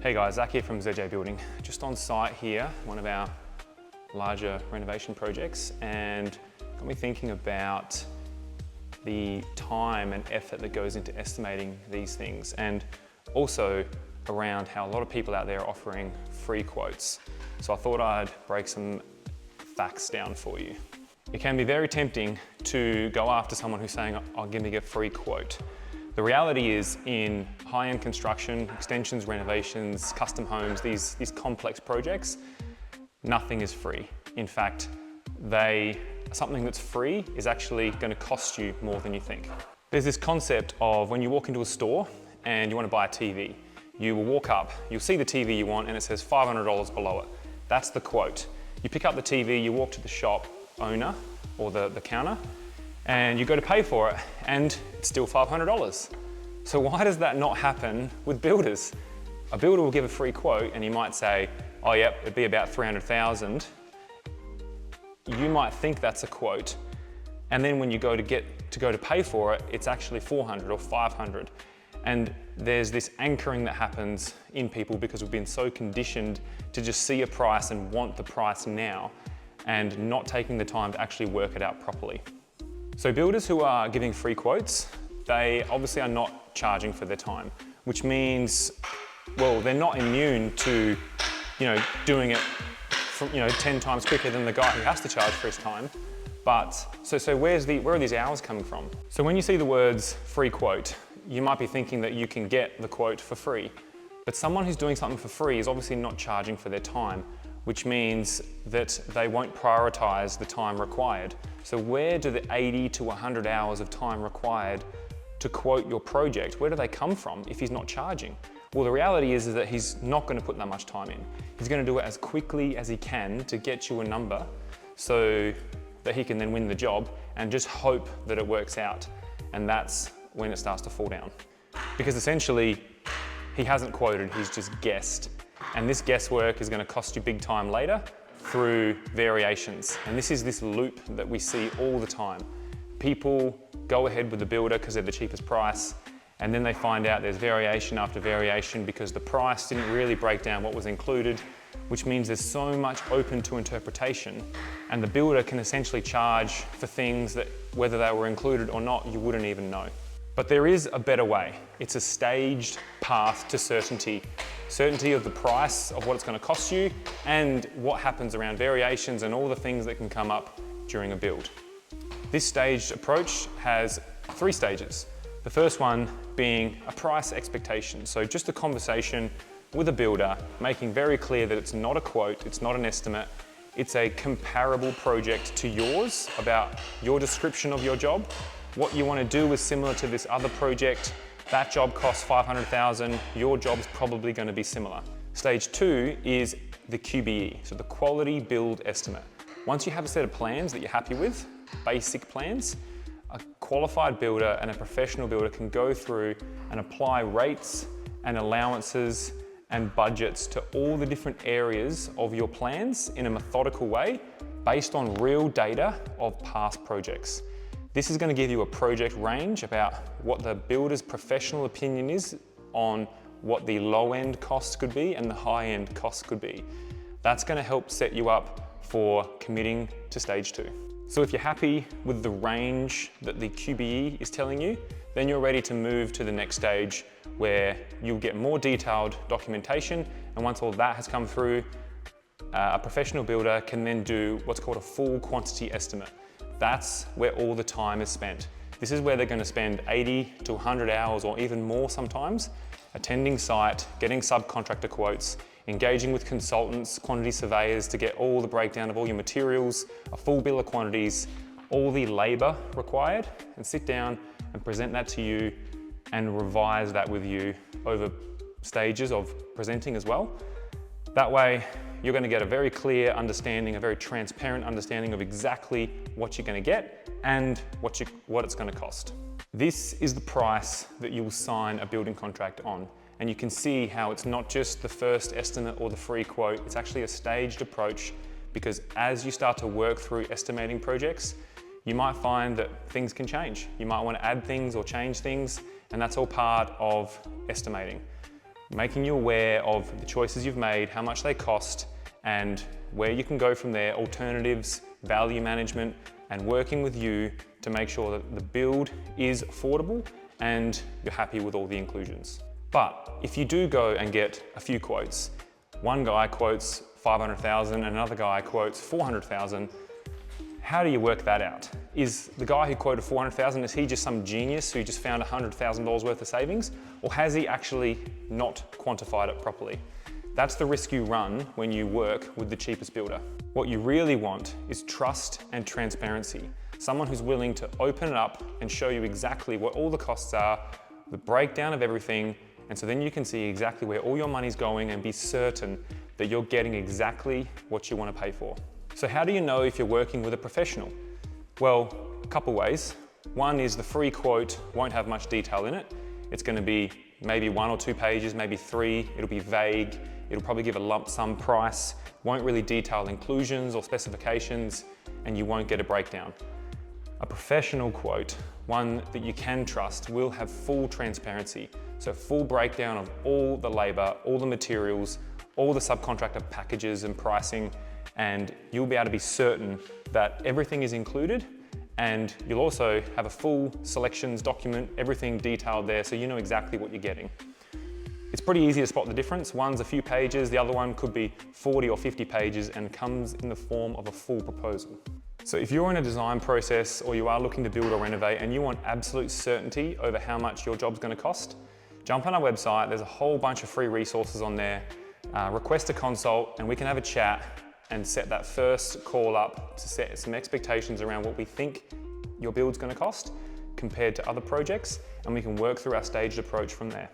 Hey guys, Zach here from ZJ Building. Just on site here, one of our larger renovation projects, and got me thinking about the time and effort that goes into estimating these things, and also around how a lot of people out there are offering free quotes. So I thought I'd break some facts down for you. It can be very tempting to go after someone who's saying, "Oh, give me a free quote." The reality is, in high-end construction, extensions, renovations, custom homes, these complex projects, nothing is free. In fact, something that's free is actually going to cost you more than you think. There's this concept of when you walk into a store and you want to buy a TV, you will walk up, you'll see the TV you want and it says $500 below it. That's the quote. You pick up the TV, you walk to the shop owner or the counter, and you go to pay for it and it's still $500. So why does that not happen with builders? A builder will give a free quote and he might say, "Oh yep, it'd be about 300,000. You might think that's a quote, and then when you go to pay for it, it's actually 400 or 500. And there's this anchoring that happens in people because we've been so conditioned to just see a price and want the price now, and not taking the time to actually work it out properly. So builders who are giving free quotes, they obviously are not charging for their time, which means, well, they're not immune to, doing it from, 10 times quicker than the guy who has to charge for his time. But, so where are these hours coming from? So when you see the words free quote, you might be thinking that you can get the quote for free. But someone who's doing something for free is obviously not charging for their time, which means that they won't prioritize the time required. So where do the 80 to 100 hours of time required to quote your project, where do they come from if he's not charging? Well, the reality is that he's not going to put that much time in. He's going to do it as quickly as he can to get you a number so that he can then win the job and just hope that it works out. And that's when it starts to fall down. Because essentially, he hasn't quoted, he's just guessed. And this guesswork is going to cost you big time later through variations. And this is this loop that we see all the time. People go ahead with the builder because they're the cheapest price, and then they find out there's variation after variation because the price didn't really break down what was included, which means there's so much open to interpretation, and the builder can essentially charge for things that, whether they were included or not, you wouldn't even know. But there is a better way. It's a staged path to certainty. Certainty of the price of what it's going to cost you and what happens around variations and all the things that can come up during a build. This staged approach has 3 stages. The first one being a price expectation. So just a conversation with a builder, making very clear that it's not a quote, it's not an estimate, it's a comparable project to yours, about your description of your job. What you want to do is similar to this other project. That job costs 500,000, your job's probably going to be similar. Stage 2 is the QBE, so the quality build estimate. Once you have a set of plans that you're happy with, basic plans, a qualified builder and a professional builder can go through and apply rates and allowances and budgets to all the different areas of your plans in a methodical way based on real data of past projects. This is going to give you a project range about what the builder's professional opinion is on what the low-end costs could be and the high-end costs could be. That's going to help set you up for committing to stage 2. So if you're happy with the range that the QBE is telling you, then you're ready to move to the next stage where you'll get more detailed documentation, and once all that has come through, a professional builder can then do what's called a full quantity estimate. That's where all the time is spent. This is where they're going to spend 80 to 100 hours or even more sometimes, attending site, getting subcontractor quotes, engaging with consultants, quantity surveyors to get all the breakdown of all your materials, a full bill of quantities, all the labor required, and sit down and present that to you and revise that with you over stages of presenting as well. That way, you're going to get a very clear understanding, a very transparent understanding of exactly what you're going to get and what it's going to cost. This is the price that you'll sign a building contract on. And you can see how it's not just the first estimate or the free quote, it's actually a staged approach, because as you start to work through estimating projects, you might find that things can change. You might want to add things or change things, and that's all part of estimating. making you aware of the choices you've made, how much they cost, and where you can go from there, alternatives, value management, and working with you to make sure that the build is affordable and you're happy with all the inclusions. But if you do go and get a few quotes, one guy quotes 500,000 and another guy quotes 400,000, how do you work that out? Is the guy who quoted 400,000, is he just some genius who just found $100,000 worth of savings? Or has he actually not quantified it properly? That's the risk you run when you work with the cheapest builder. What you really want is trust and transparency. Someone who's willing to open it up and show you exactly what all the costs are, the breakdown of everything, and so then you can see exactly where all your money's going and be certain that you're getting exactly what you want to pay for. So how do you know if you're working with a professional? Well, a couple ways. One is the free quote won't have much detail in it. It's going to be maybe 1 or 2 pages, maybe 3. It'll be vague. It'll probably give a lump sum price, won't really detail inclusions or specifications, and you won't get a breakdown. A professional quote, one that you can trust, will have full transparency. So full breakdown of all the labor, all the materials, all the subcontractor packages and pricing, and you'll be able to be certain that everything is included, and you'll also have a full selections document, everything detailed there, so you know exactly what you're getting. It's pretty easy to spot the difference. One's a few pages, the other one could be 40 or 50 pages and comes in the form of a full proposal. So if you're in a design process or you are looking to build or renovate and you want absolute certainty over how much your job's going to cost, jump on our website. There's a whole bunch of free resources on there. Request a consult and we can have a chat and set that first call up to set some expectations around what we think your build's going to cost compared to other projects, and we can work through our staged approach from there.